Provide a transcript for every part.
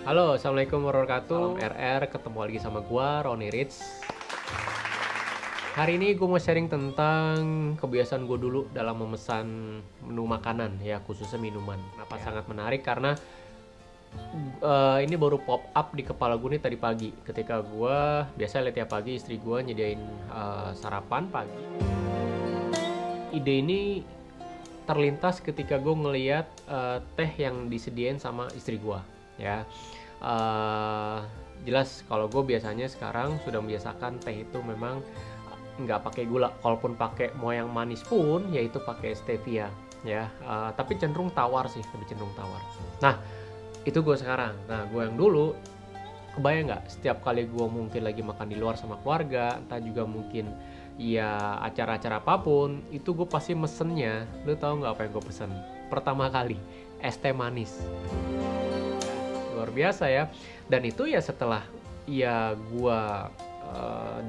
Halo, assalamualaikum warahmatullahi wabarakatuh. Salam RR, ketemu lagi sama gua Roni Ritz. Hari ini gue mau sharing tentang kebiasaan gue dulu dalam memesan menu makanan, ya khususnya minuman. Kenapa sangat menarik? Karena ini baru pop up di kepala gue nih tadi pagi. Ketika gue biasa lihat tiap pagi istri gue nyediain sarapan pagi. Ide ini terlintas ketika gue ngeliat teh yang disediain sama istri gue, ya. Jelas kalau gue biasanya sekarang sudah membiasakan teh itu memang nggak pakai gula, kalaupun pakai mau yang manis pun yaitu pakai stevia, ya. Tapi cenderung tawar sih, lebih cenderung tawar. Nah, itu gue sekarang. Nah, gue yang dulu, kebayang nggak setiap kali gue mungkin lagi makan di luar sama keluarga, entah juga mungkin ya acara-acara apapun, itu gue pasti mesennya, lu tahu nggak apa yang gue pesen? Pertama kali, es teh manis. Luar biasa ya. Dan itu ya setelah ya gue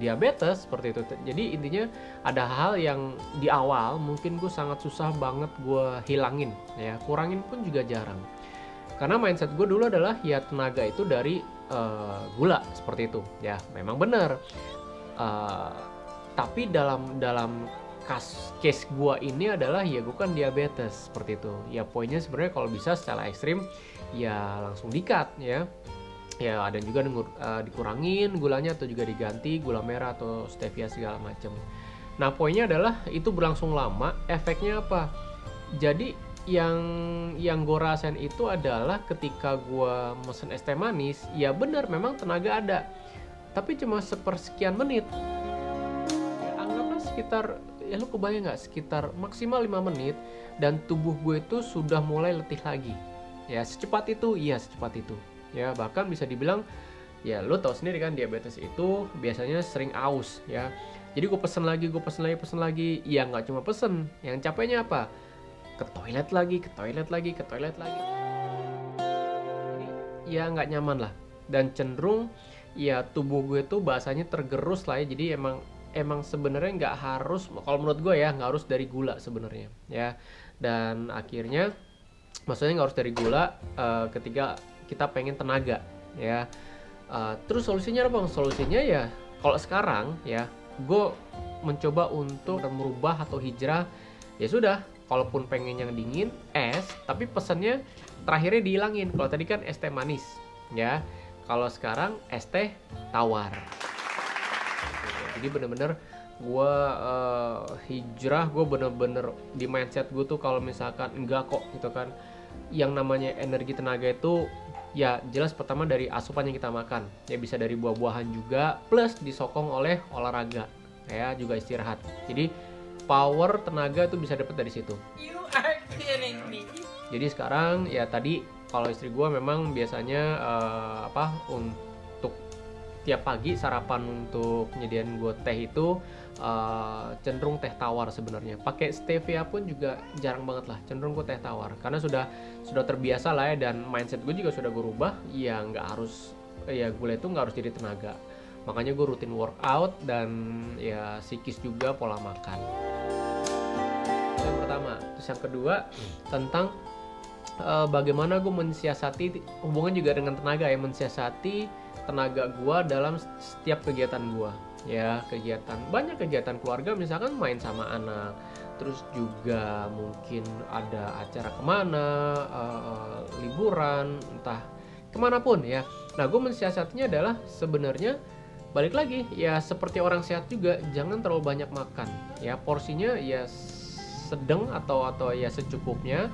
diabetes seperti itu. Jadi intinya ada hal yang di awal mungkin gue sangat susah banget gue hilangin, ya kurangin pun juga jarang. Karena mindset gue dulu adalah ya tenaga itu dari gula seperti itu, ya memang benar. Tapi dalam case gue ini adalah ya gue kan diabetes seperti itu. Ya poinnya sebenarnya kalau bisa secara ekstrim ya langsung di-cut, ya. Ya ada juga dikurangin gulanya atau juga diganti gula merah atau stevia segala macam. Nah poinnya adalah itu berlangsung lama, efeknya apa? Jadi yang gue rasain itu adalah ketika gue mesen es teh manis, ya benar memang tenaga ada, tapi cuma sepersekian menit. Ya, anggaplah sekitar, ya lu kebayang nggak, sekitar maksimal 5 menit dan tubuh gue itu sudah mulai letih lagi. Ya secepat itu, iya secepat itu. Ya bahkan bisa dibilang ya lo tau sendiri kan diabetes itu biasanya sering aus, ya. Jadi gue pesen lagi, ya nggak cuma pesen, yang capeknya apa, ke toilet lagi. Jadi, ya nggak nyaman lah, dan cenderung ya tubuh gue tuh bahasanya tergerus lah ya. Jadi emang sebenarnya nggak harus, kalau menurut gue ya nggak harus dari gula sebenarnya, ya. Dan akhirnya maksudnya nggak harus dari gula ketika kita pengen tenaga, ya. Terus solusinya apa bang? Solusinya ya kalau sekarang ya gue mencoba untuk merubah atau hijrah. Ya sudah, kalaupun pengen yang dingin es, tapi pesannya terakhirnya dihilangin. Kalau tadi kan es teh manis, ya. Kalau sekarang es teh tawar. Jadi bener-bener gue hijrah, gue bener-bener di mindset gue tuh kalau misalkan enggak kok gitu kan, yang namanya energi tenaga itu ya jelas pertama dari asupan yang kita makan, ya bisa dari buah-buahan juga, plus disokong oleh olahraga, ya juga istirahat. Jadi power tenaga itu bisa dapat dari situ. You are kidding me. Jadi sekarang ya tadi kalau istri gue memang biasanya untuk tiap pagi sarapan untuk nyediain gue teh itu cenderung teh tawar sebenarnya. Pakai stevia pun juga jarang banget lah, cenderung gue teh tawar karena sudah terbiasa lah ya, dan mindset gue juga sudah gue rubah. Ya nggak harus, ya gula itu nggak harus jadi tenaga. Makanya gue rutin workout dan ya psikis juga pola makan. Itu yang pertama. Terus yang kedua tentang bagaimana gue mensiasati hubungan juga dengan tenaga, ya mensiasati tenaga gue dalam setiap kegiatan gue, ya banyak kegiatan keluarga, misalkan main sama anak, terus juga mungkin ada acara kemana, liburan, entah kemana pun ya. Nah gue mensiasatinya adalah sebenarnya balik lagi ya seperti orang sehat juga, jangan terlalu banyak makan, ya porsinya ya sedang atau ya secukupnya.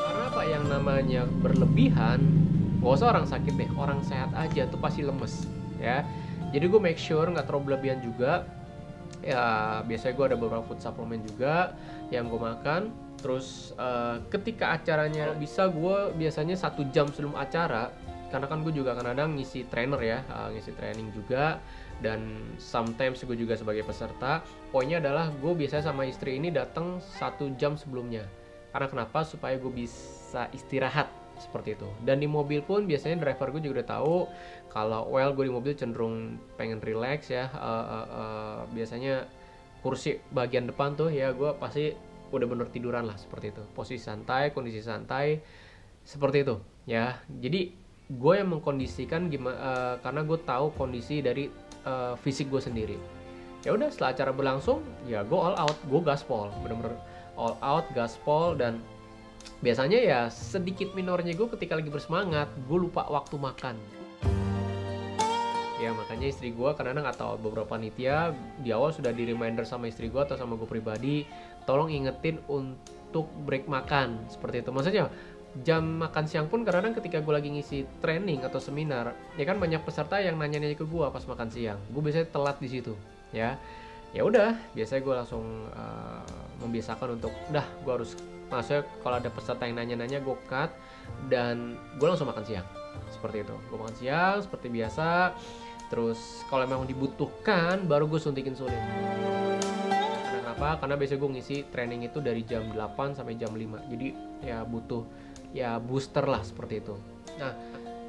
Karena apa, yang namanya berlebihan, gak usah orang sakit deh, orang sehat aja tuh pasti lemes, ya. Jadi gue make sure nggak terlalu berlebihan juga. Ya biasanya gue ada beberapa food supplement juga yang gue makan. Terus ketika acaranya bisa, gue biasanya 1 jam sebelum acara, karena kan gue juga kadang ngisi trainer ya, ngisi training juga, dan sometimes gue juga sebagai peserta. Poinnya adalah gue biasanya sama istri ini datang 1 jam sebelumnya. Karena kenapa? Supaya gue bisa istirahat seperti itu. Dan di mobil pun biasanya driver gue juga udah tahu kalau gue di mobil cenderung pengen relax ya. Biasanya kursi bagian depan tuh ya gue pasti udah bener tiduran lah seperti itu. Posisi santai, kondisi santai seperti itu. ya. Jadi gue yang mengkondisikan gimana, karena gue tahu kondisi dari fisik gue sendiri. Ya udah, setelah acara berlangsung ya gue all out, gue gaspol, bener-bener all out, gaspol. Dan biasanya ya sedikit minornya gue ketika lagi bersemangat, gue lupa waktu makan. Ya makanya istri gue kadang-kadang atau beberapa panitia di awal sudah di reminder sama istri gue atau sama gue pribadi, tolong ingetin untuk break makan, seperti itu. Maksudnya jam makan siang pun kadang-kadang ketika gue lagi ngisi training atau seminar, ya kan banyak peserta yang nanya-nanya ke gue pas makan siang, gue biasanya telat di situ. Ya udah, biasanya gue langsung membiasakan untuk udah, gue harus, maksudnya kalau ada peserta yang nanya-nanya gue cut dan gue langsung makan siang, seperti itu. Gue makan siang seperti biasa, terus kalau memang dibutuhkan baru gue suntikin insulin. Kenapa? Karena biasanya gue ngisi training itu dari jam 8 sampai jam 5, jadi ya butuh ya booster lah, seperti itu. Nah,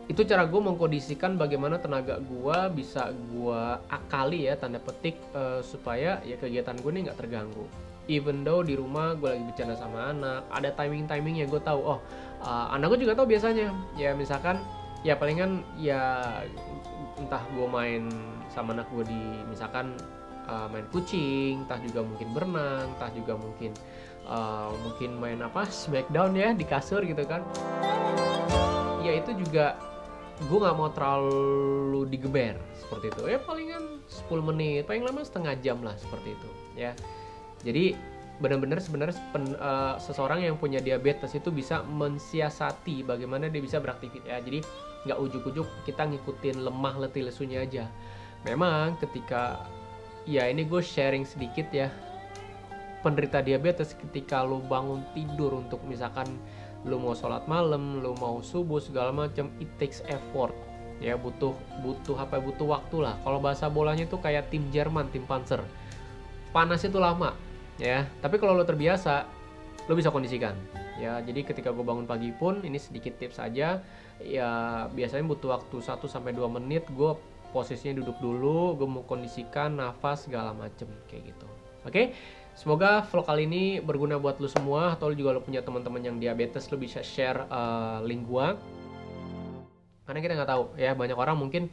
itu cara gue mengkondisikan bagaimana tenaga gue bisa gue akali ya, tanda petik, supaya ya kegiatan gue ini nggak terganggu. Even though di rumah gue lagi bercanda sama anak, ada timing-timing yang gue tahu, anak gue juga tahu biasanya, ya misalkan ya palingan ya entah gue main sama anak gue di misalkan main kucing, entah juga mungkin berenang, entah juga mungkin main smackdown ya di kasur gitu kan. Ya itu juga gue nggak mau terlalu digeber seperti itu, ya palingan 10 menit, paling lama setengah jam lah, seperti itu ya. Jadi benar-benar sebenarnya seseorang yang punya diabetes itu bisa mensiasati bagaimana dia bisa beraktivitas ya. Jadi nggak ujuk-ujuk kita ngikutin lemah letih lesunya aja. Memang ketika ya ini gue sharing sedikit ya, penderita diabetes ketika lu bangun tidur untuk misalkan lu mau sholat malam, lu mau subuh segala macam, it takes effort ya, butuh waktu lah. Kalau bahasa bolanya itu kayak tim Jerman, tim Panzer, panas itu lama ya, tapi kalau lu terbiasa lu bisa kondisikan ya. Jadi ketika gue bangun pagi pun, ini sedikit tips aja ya, biasanya butuh waktu 1-2 menit, gue posisinya duduk dulu, gue mau kondisikan nafas segala macem kayak gitu. Oke? Semoga vlog kali ini berguna buat lu semua, atau lu juga lu punya teman-teman yang diabetes, lu bisa share link gua. Karena kita nggak tahu ya, banyak orang mungkin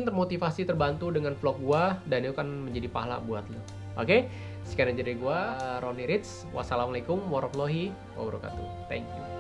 termotivasi, terbantu dengan vlog gua, dan itu kan menjadi pahala buat lu. Oke? Sekian aja dari gua, Ronnie Ritz. Wassalamualaikum warahmatullahi wabarakatuh. Thank you.